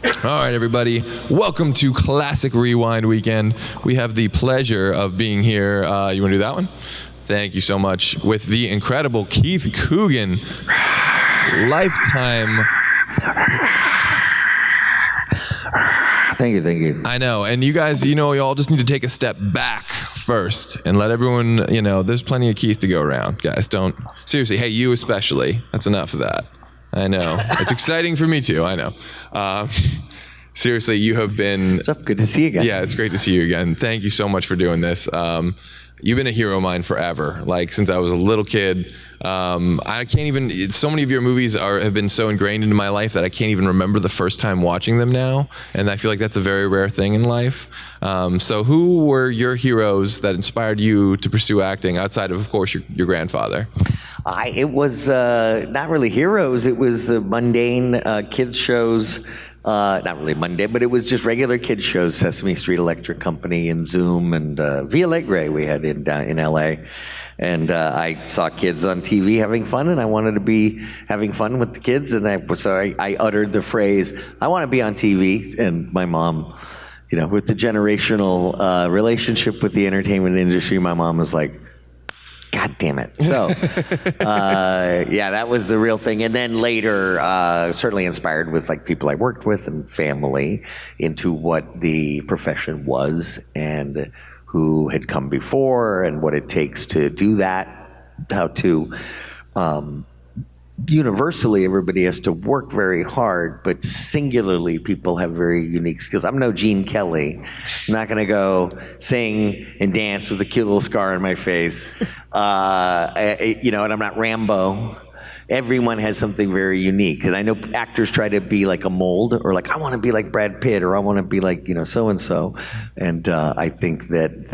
All right, everybody. Welcome to Classic Rewind Weekend. We have the pleasure of being here. You want to do that one? Thank you so much. With the incredible Keith Coogan. Lifetime. Thank you. I know. And you guys, you all just need to take a step back first and let everyone, there's plenty of Keith to go around. Guys, don't. Seriously, hey, you especially. That's enough of that. I know. It's exciting for me too. I know. Seriously, you have been... What's up? Good to see you again. Yeah, it's great to see you again. Thank you so much for doing this. You've been a hero of mine forever, like since I was a little kid. I can't even... So many of your movies have been so ingrained into my life that I can't even remember the first time watching them now. And I feel like that's a very rare thing in life. So who were your heroes that inspired you to pursue acting outside of course, your grandfather? It was not really heroes. It was the mundane kids shows. Not really mundane, but it was just regular kids shows. Sesame Street Electric Company and Zoom and Via Alegre we had in LA. And I saw kids on TV having fun, and I wanted to be having fun with the kids. And so I uttered the phrase, "I want to be on TV." And my mom, with the generational relationship with the entertainment industry, my mom was like, God damn it. So, yeah, that was the real thing. And then later, certainly inspired with like people I worked with and family into what the profession was and who had come before and what it takes to do that, how to, universally, everybody has to work very hard, but singularly, people have very unique skills. I'm no Gene Kelly. I'm not going to go sing and dance with a cute little scar on my face. And I'm not Rambo. Everyone has something very unique. And I know actors try to be like a mold, or like, I want to be like Brad Pitt, or I want to be like, so-and-so. And I think that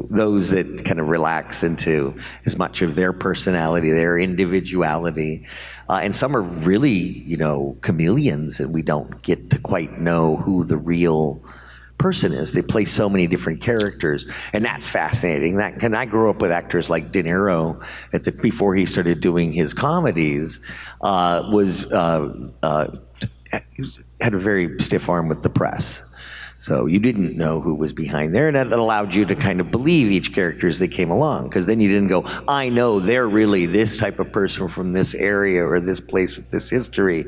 those that kind of relax into as much of their personality, their individuality, and some are really, chameleons, and we don't get to quite know who the real person is. They play so many different characters, and that's fascinating. And I grew up with actors like De Niro before he started doing his comedies, had a very stiff arm with the press. So you didn't know who was behind there, and that allowed you to kind of believe each character as they came along, because then you didn't go, I know they're really this type of person from this area or this place with this history.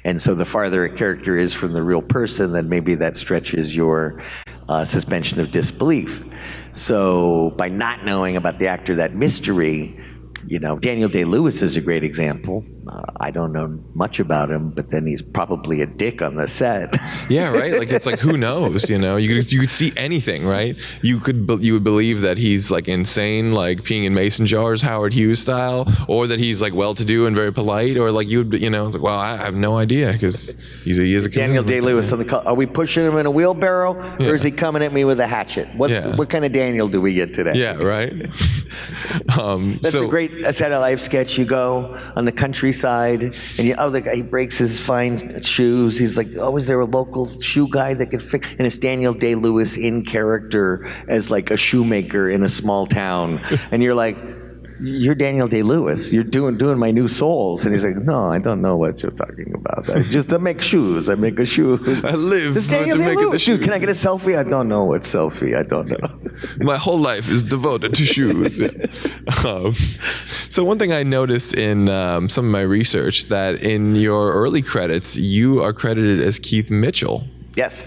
And so the farther a character is from the real person, then maybe that stretches your suspension of disbelief. So by not knowing about the actor, that mystery, Daniel DayLewis is a great example. I don't know much about him, but then he's probably a dick on the set. Yeah, right. Like it's like, who knows? You could see anything, right? You would believe that he's like insane, like peeing in mason jars, Howard Hughes style, or that he's like well-to-do and very polite, or like it's like, well, I have no idea because he is a Daniel DayLewis on the call. Are we pushing him in a wheelbarrow, or is he coming at me with a hatchet? What kind of Daniel do we get today? Yeah, right. That's a great Saturday Night Live sketch. You go on the countryside, and the guy, he breaks his fine shoes. He's like, is there a local shoe guy that could fix? And it's Daniel DayLewis in character as like a shoemaker in a small town, and you're like, you're Daniel DayLewis. You're doing my new souls. And he's like, no, I don't know what you're talking about. I make shoes. I make a shoes. I live to make the shoes. Dude, can I get a selfie? I don't know what selfie. I don't know. My whole life is devoted to shoes. So one thing I noticed in some of my research, that in your early credits, you are credited as Keith Mitchell. Yes,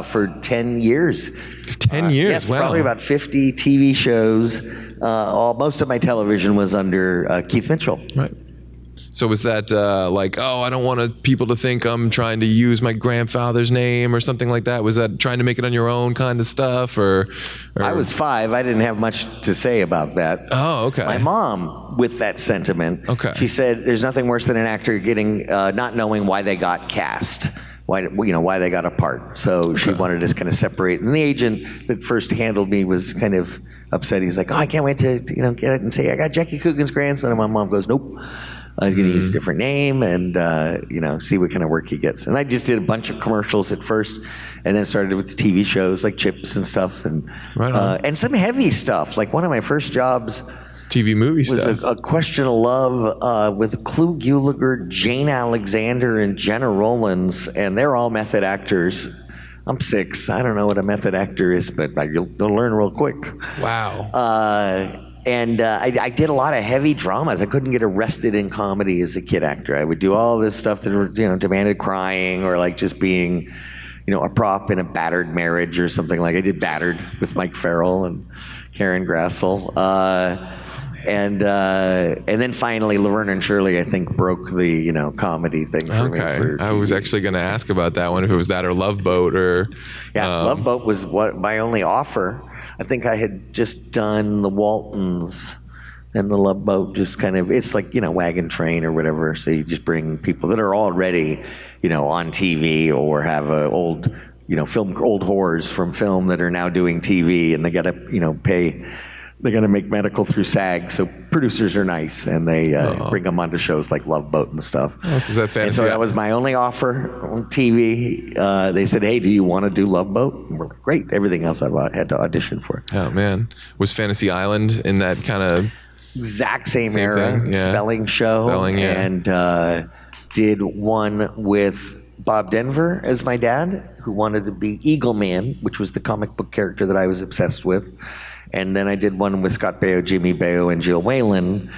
for 10 years. 10 years, yes, wow. Probably about 50 TV shows. Most of my television was under Keith Mitchell. Right. So was that I don't want people to think I'm trying to use my grandfather's name or something like that? Was that trying to make it on your own kind of stuff? Or I was 5. I didn't have much to say about that. Oh, okay. My mom, with that sentiment, okay, she said, there's nothing worse than an actor getting not knowing why they got cast. Why they got a part. So she wanted to kind of separate. And the agent that first handled me was kind of upset. He's like, I can't wait to get it and say, I got Jackie Coogan's grandson. And my mom goes, nope. I was going to use a different name and, see what kind of work he gets. And I just did a bunch of commercials at first, and then started with the TV shows like Chips and stuff, and right on. and some heavy stuff. Like one of my first jobs TV movie was stuff. A Question of Love with Clu Gulager, Jane Alexander, and Jenna Rollins, and they're all method actors. I'm 6. I don't know what a method actor is, but you'll learn real quick. Wow. I did a lot of heavy dramas. I couldn't get arrested in comedy as a kid actor. I would do all this stuff that demanded crying or like just being, a prop in a battered marriage or something. Like I did Battered with Mike Farrell and Karen Grassel. And then finally, Laverne and Shirley, I think, broke the comedy thing for me. For I was actually going to ask about that one, if it was that or Love Boat or. Yeah, Love Boat was my only offer. I think I had just done The Waltons, and the Love Boat just kind of, it's like Wagon Train or whatever. So you just bring people that are already on TV or have a old old whores from film that are now doing TV, and they got to pay. They got to make medical through SAG, so producers are nice, and they bring them onto shows like Love Boat and stuff. Oh, is that fantasy? And so that was my only offer on TV. They said, "Hey, do you want to do Love Boat?" And we're like, "Great." Everything else I had to audition for. Oh man, was Fantasy Island in that kind of exact same era? Thing? Yeah. Spelling show, and did one with Bob Denver as my dad, who wanted to be Eagle Man, which was the comic book character that I was obsessed with. And then I did one with Scott Baio, Jimmy Baio, and Jill Whalen.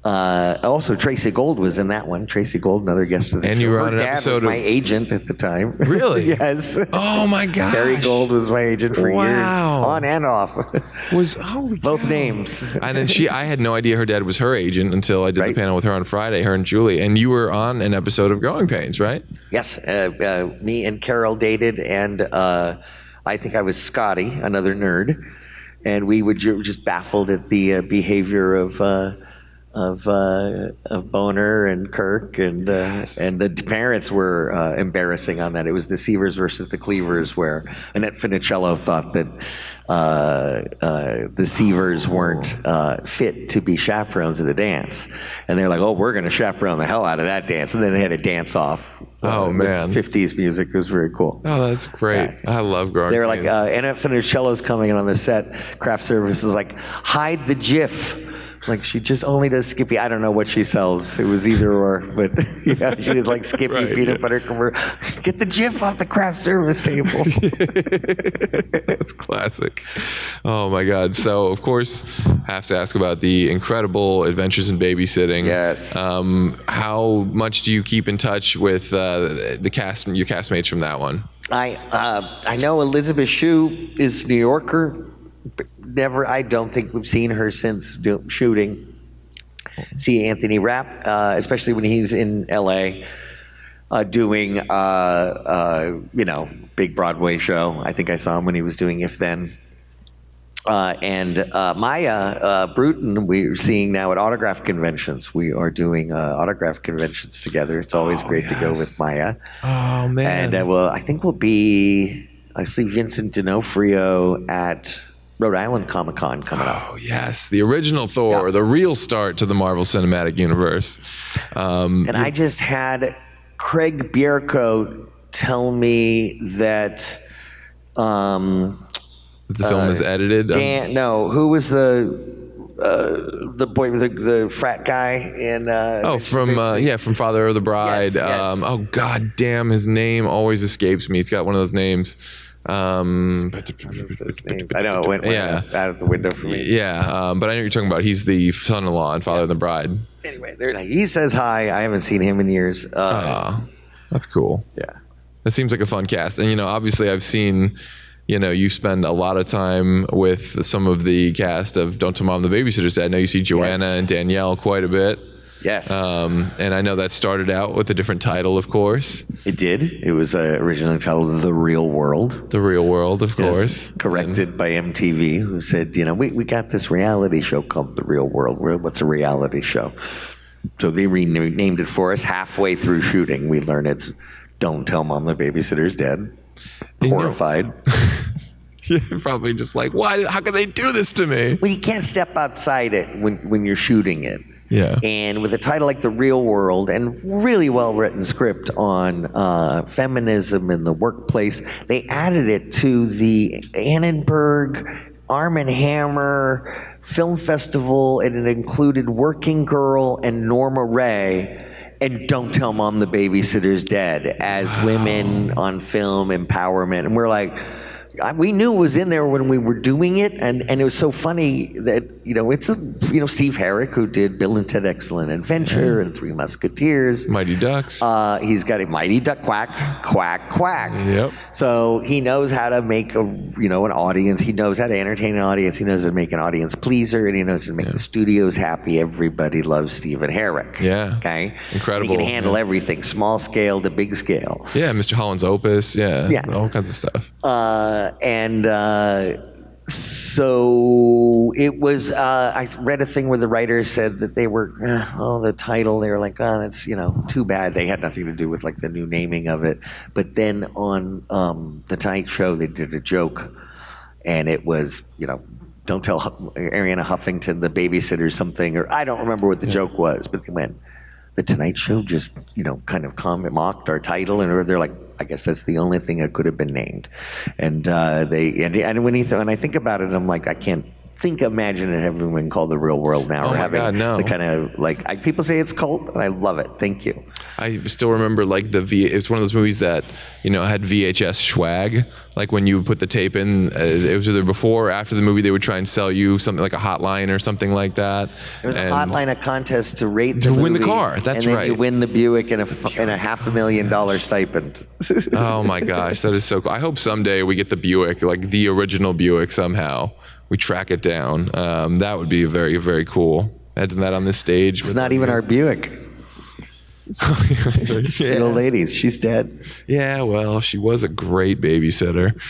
Also, Tracy Gold was in that one. Tracy Gold, another guest of the show. And you were on an Her dad episode was my agent at the time. Really? Yes. Oh my gosh. Barry Gold was my agent for years, on and off. Holy both cow. names. And then I had no idea her dad was her agent until I did the panel with her on Friday, her and Julie. And you were on an episode of Growing Pains, right? Yes. Me and Carol dated, and I think I was Scotty, another nerd. And we were just baffled at the behavior of Boner and Kirk, and the parents were embarrassing on that. It was the Seavers versus the Cleavers, where Annette Funicello thought that the Seavers weren't fit to be chaperones of the dance, and they're like, "Oh, we're going to chaperone the hell out of that dance," and then they had a dance off. Oh man, 50s music. It was very cool. Oh, that's great. Yeah. I love Growing Pains. They were like, Annette Funicello's coming in on the set. Craft Service is like, "Hide the GIF." Like, she just only does Skippy. I don't know what she sells. It was either or, but she did like Skippy peanut butter commercial. Get the GIF off the Craft Service table. That's classic. Oh my God. So of course, have to ask about the incredible Adventures in Babysitting. Yes. How much do you keep in touch with the cast, your castmates from that one? I know Elizabeth Shue is New Yorker. I don't think we've seen her since shooting. See Anthony Rapp, especially when he's in LA doing, big Broadway show. I think I saw him when he was doing If Then. And Maya Bruton, we're seeing now at autograph conventions. We are doing autograph conventions together. It's always great to go with Maya. Oh, man. And I think I see Vincent D'Onofrio at Rhode Island Comic Con coming up. Oh, yes. The original Thor, the real start to the Marvel Cinematic Universe. And I just had Craig Bierko tell me that the film is edited. Who was the boy, the frat guy in? From Father of the Bride. Yes. Oh God damn, his name always escapes me. He's got one of those names. I know it went out of the window for me. Yeah, but I know what you're talking about. He's the son-in-law in Father of the Bride. Anyway, he says hi. I haven't seen him in years. That's cool. Yeah, that seems like a fun cast. And obviously I've seen. You spend a lot of time with some of the cast of Don't Tell Mom the Babysitter set. I know you see Joanna and Danielle quite a bit. Yes. And I know that started out with a different title, of course. It did. It was originally titled The Real World. The Real World, of course. Corrected by MTV, who said, we got this reality show called The Real World. What's a reality show? So they renamed it for us. Halfway through shooting, we learned it's Don't Tell Mom the Babysitter's Dead. Horrified. You're probably just like, why? How can they do this to me? Well, you can't step outside it when you're shooting it. Yeah. And with a title like The Real World and really well-written script on feminism in the workplace, they added it to the Annenberg, Arm & Hammer, film festival, and it included Working Girl and Norma Ray and Don't Tell Mom the Babysitter's Dead as women on film empowerment. And we're like, we knew it was in there when we were doing it, and it was so funny that, it's Steve Herrick, who did Bill and Ted Excellent Adventure and Three Musketeers. Mighty Ducks. He's got a Mighty Duck Quack, quack, quack. Yep. So he knows how to make an audience. He knows how to entertain an audience. He knows how to make an audience pleaser, and he knows how to make the studios happy. Everybody loves Stephen Herrick. Yeah. Okay? Incredible. He can handle everything, small scale to big scale. Yeah, Mr. Holland's Opus. Yeah. All kinds of stuff. So it was, I read a thing where the writers said that they were, the title, they were like, that's, too bad. They had nothing to do with like the new naming of it. But then on The Tonight Show, they did a joke, and it was, don't tell Ariana Huffington the babysitter something, or I don't remember what the joke was, but they went, The Tonight Show just, kind of mocked our title, and they're like, I guess that's the only thing that could have been named. And when I think about it, I'm like, I can't imagine it having been called The Real World now, or having the kind of people say it's cult, and I love it. Thank you. I still remember like it was one of those movies that had VHS swag. Like when you put the tape in, it was either before or after the movie. They would try and sell you something like a hotline or something like that. There was a hotline, a contest to rate the to movie, win the car. That's and then right. You win the Buick and a $500,000 stipend. Oh my gosh, that is so cool. I hope someday we get the Buick, like the original Buick somehow. We track it down. That would be very, very cool. Imagine that on this stage. It's not even our Buick. It's the old lady's. She's dead. Yeah, well, she was a great babysitter.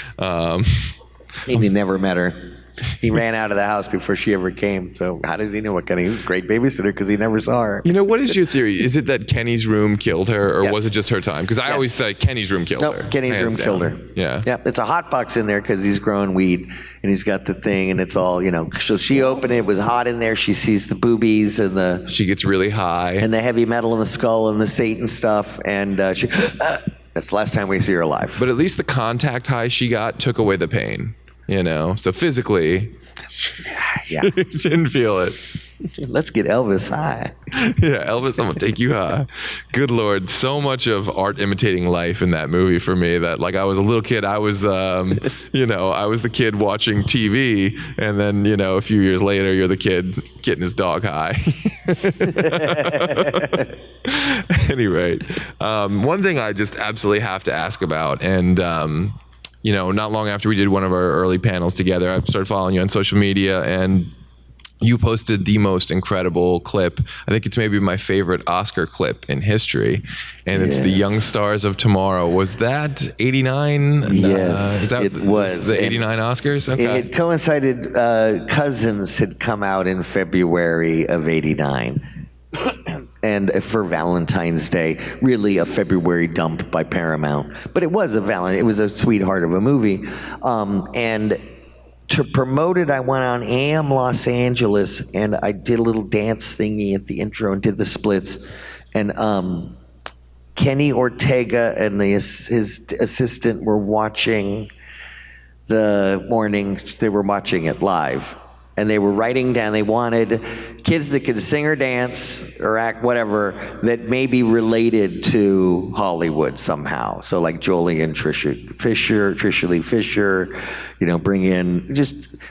He never met her. He ran out of the house before she ever came. So how does he know what kind of? He was a great babysitter because he never saw her. What is your theory? Is it that Kenny's room killed her, or was it just her time? Because I always say Kenny's room killed her. Kenny's room killed her. Yeah. Yeah. It's a hot box in there because he's growing weed and he's got the thing, and it's all So she opened it. It was hot in there. She sees the boobies and She gets really high. And the heavy metal in the skull and the Satan stuff, and she. That's the last time we see her alive. But at least the contact high she got took away the pain. So physically, didn't feel it. Let's get Elvis high. Yeah, Elvis, I'm gonna take you high. Good Lord, so much of art imitating life in that movie for me that, like, I was a little kid, I was, I was the kid watching TV, and then, a few years later, you're the kid getting his dog high. At any rate, one thing I just absolutely have to ask about, and not long after we did one of our early panels together, I started following you on social media, and you posted the most incredible clip. I think it's maybe my favorite Oscar clip in history, and it's the Young Stars of Tomorrow. Was that 89? Yes, it was the 89 Oscars? Okay. It coincided, Cousins had come out in February of 89. And for Valentine's Day, really a February dump by Paramount. But it was it was a sweetheart of a movie. And to promote it, I went on AM Los Angeles, and I did a little dance thingy at the intro and did the splits. And Kenny Ortega and his assistant were watching the morning. They were watching it live. And they were writing down, they wanted kids that could sing or dance or act, whatever, that may be related to Hollywood somehow. So like Jolie and Trisha Lee Fisher,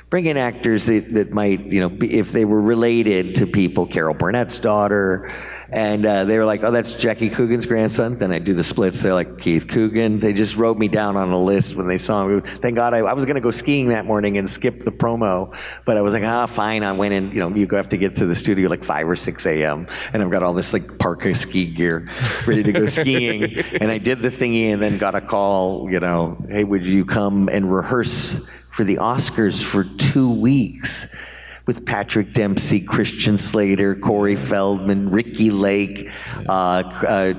bring in actors that might, if they were related to people, Carol Burnett's daughter. And they were like, oh, that's Jackie Coogan's grandson. Then I do the splits. They're like, Keith Coogan. They just wrote me down on a list when they saw me. Thank God I was going to go skiing that morning and skip the promo. But I was like, fine. I went in, you have to get to the studio like 5 or 6 a.m. And I've got all this like parka ski gear ready to go skiing. And I did the thingy and then got a call, hey, would you come and rehearse for the Oscars for 2 weeks? With Patrick Dempsey, Christian Slater, Corey Feldman, Ricky Lake,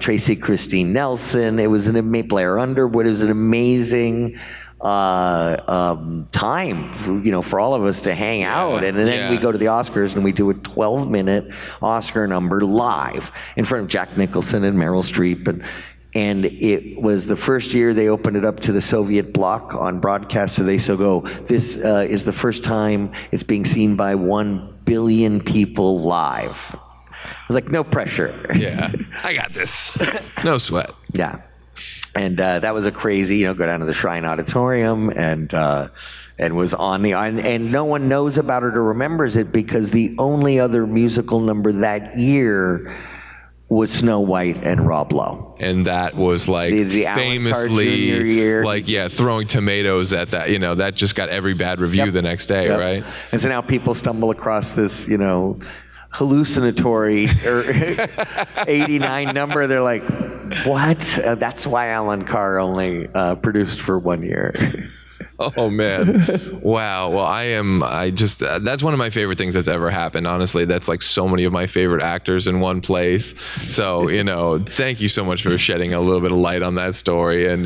Tracy Christine Nelson. It was Blair Underwood. It was an amazing time for all of us to hang out. And then we go to the Oscars and we do a 12-minute Oscar number live in front of Jack Nicholson and Meryl Streep. And And it was the first year they opened it up to the Soviet bloc on broadcast, so they still go, this is the first time it's being seen by 1 billion people live. I was like, no pressure. Yeah, I got this. No sweat. Yeah. And that was a crazy, go down to the Shrine Auditorium and was on and no one knows about it or remembers it because the only other musical number that year was Snow White and Rob Lowe. And that was like the famously like, throwing tomatoes at that, that just got every bad review the next day, right? And so now people stumble across this, hallucinatory 89 number. They're like, what? That's why Alan Carr only produced for 1 year. Oh man. Wow. Well, that's one of my favorite things that's ever happened. Honestly, that's like so many of my favorite actors in one place. So, thank you so much for shedding a little bit of light on that story. And,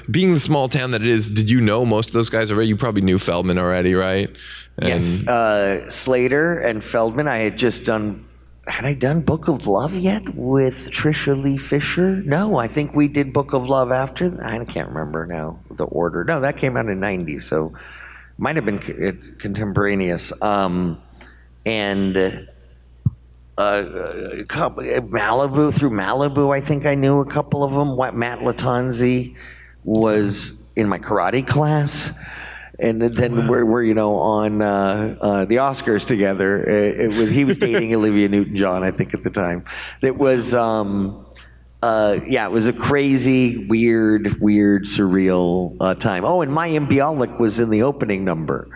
being the small town that it is, did you know most of those guys already? You probably knew Feldman already, right? And yes. Slater and Feldman, I had just done. Had I done Book of Love yet with Trisha Lee Fisher? No, I think we did Book of Love after. I can't remember now the order. No, that came out in '90, so might have been contemporaneous. And Malibu, I think I knew a couple of them. Matt Latanzi was in my karate class. And then we're on the Oscars together. He was dating Olivia Newton-John, I think, at the time. It was it was a crazy, weird, surreal time. Oh, and Mayim Bialik was in the opening number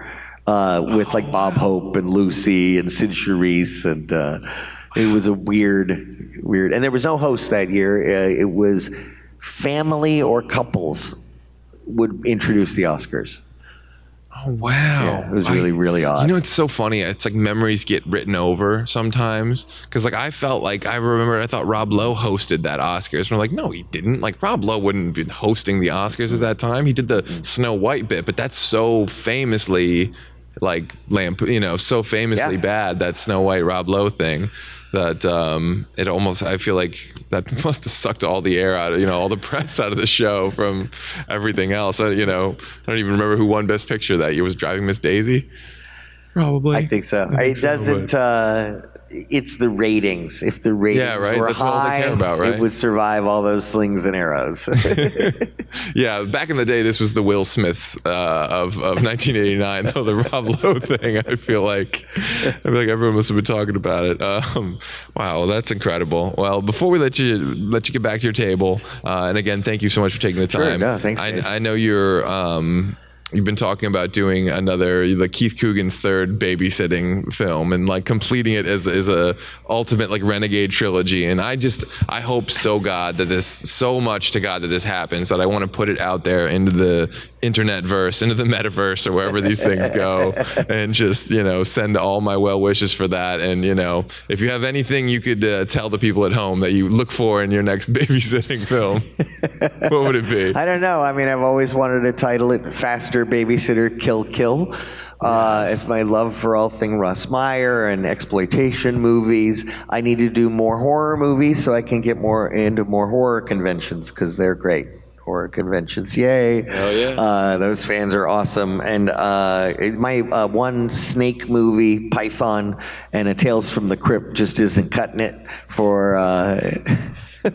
with like Bob Hope and Lucy and Sid Charisse, and it was a weird. And there was no host that year. It was family or couples would introduce the Oscars. Oh, wow. Yeah, it was really, really odd. It's so funny. It's like memories get written over sometimes. Because like I thought Rob Lowe hosted that Oscars. And I'm like, no, he didn't. Like Rob Lowe wouldn't have been hosting the Oscars at that time. He did the Snow White bit, but that's so famously like so famously bad, that Snow White Rob Lowe thing, that it almost, I feel like that must have sucked all the air out of, all the press out of the show from everything else. I don't even remember who won Best Picture that year. Was Driving Miss Daisy? Probably. I think so. It doesn't. It's the ratings. If the ratings were That's high, all they care about, right? It would survive all those slings and arrows. Yeah, back in the day, this was the Will Smith of 1989. Though the Rob Lowe thing, I feel like everyone must have been talking about it. Wow, that's incredible. Well, before we let you get back to your table, and again, thank you so much for taking the time. Sure, no, thanks. I know you've been talking about doing the Keith Coogan's third Babysitting film and like completing it as a ultimate like renegade trilogy. And I hope so to God that this happens, that I want to put it out there into the internet verse, into the metaverse, or wherever these things go, and just send all my well wishes for that. And if you have anything you could tell the people at home that you look for in your next Babysitting film, what would it be? I don't know. I mean, I've always wanted to title it Faster Babysitter Kill. It's my love for all thing Russ Meyer and exploitation movies. I need to do more horror movies so I can get more into more horror conventions, because they're great. Horror conventions, yay. Hell yeah. Those fans are awesome. And my one snake movie, Python, and a Tales from the Crypt just isn't cutting it for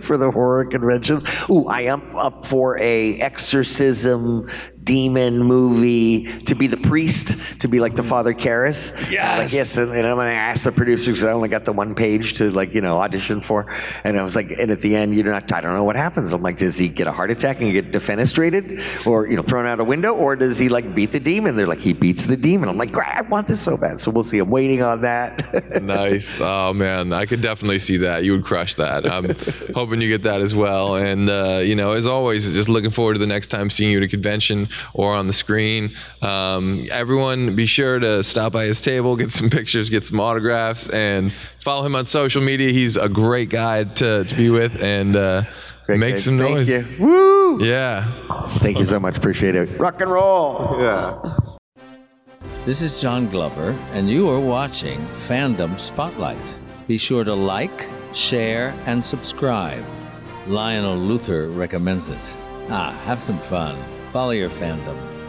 for the horror conventions. Ooh, I am up for a exorcism demon movie, to be the priest, to be like the Father Karras. Yes. And I'm gonna ask the producers, because I only got the one page to audition for, and I was like, and at the end, I don't know what happens. I'm like, does he get a heart attack and get defenestrated, or thrown out a window, or does he like beat the demon? They're like, he beats the demon. I'm like, I want this so bad. So we'll see. I'm waiting on that. Nice. Oh man, I could definitely see that. You would crush that. I'm hoping you get that as well. And as always, just looking forward to the next time seeing you at a convention or on the screen. Everyone, be sure to stop by his table, get some pictures, get some autographs, and follow him on social media. He's a great guy to be with, and make some noise. Thank you. Woo! Yeah. Thank you so much. Appreciate it. Rock and roll. Yeah. This is John Glover, and you are watching Fandom Spotlight. Be sure to like, share, and subscribe. Lionel Luther recommends it. Have some fun. Follow your fandom.